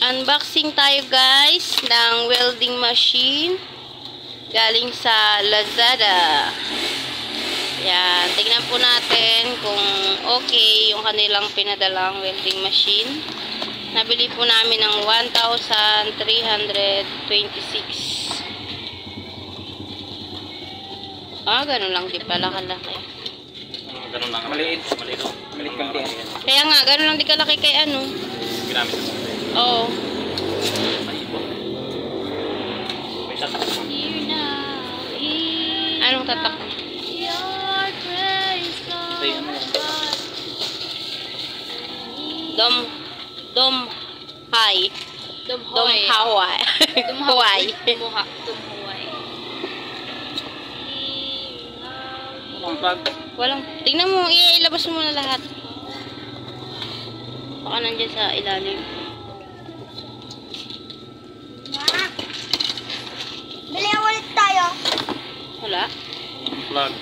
Unboxing tayo guys ng welding machine galing sa Lazada. Yan, tingnan po natin kung okay yung kanilang pinadalang welding machine. Nabili po namin ng 1,326. Ganun lang di pala kalaki. Ganun lang. Maliit. Maliit konti. Kaya nga, ganun lang di kalaki kay ano. Ginamit mo. Oo. May tatak. Anong tatak? Dom Hawaii. Walang, tingnan mo, ilabas mo na lahat. Baka nandiyan sa ilalim. Bili ulit tayo. Wala? Plug.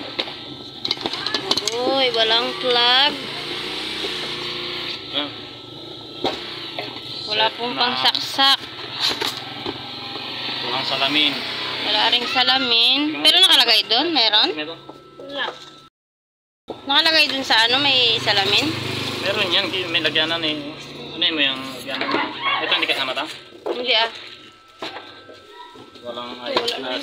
Uy, walang plug. Wala pong pangsaksak. Walang salamin. Wala ring salamin. Pero nakalagay doon, meron? Wala. Nakalagay doon sa ano, may salamin? Meron yan, may lagyanan eh. Ano mo yung lagyanan mo? Ito hindi kasama ta? Hindi ah. Walang Wala naman.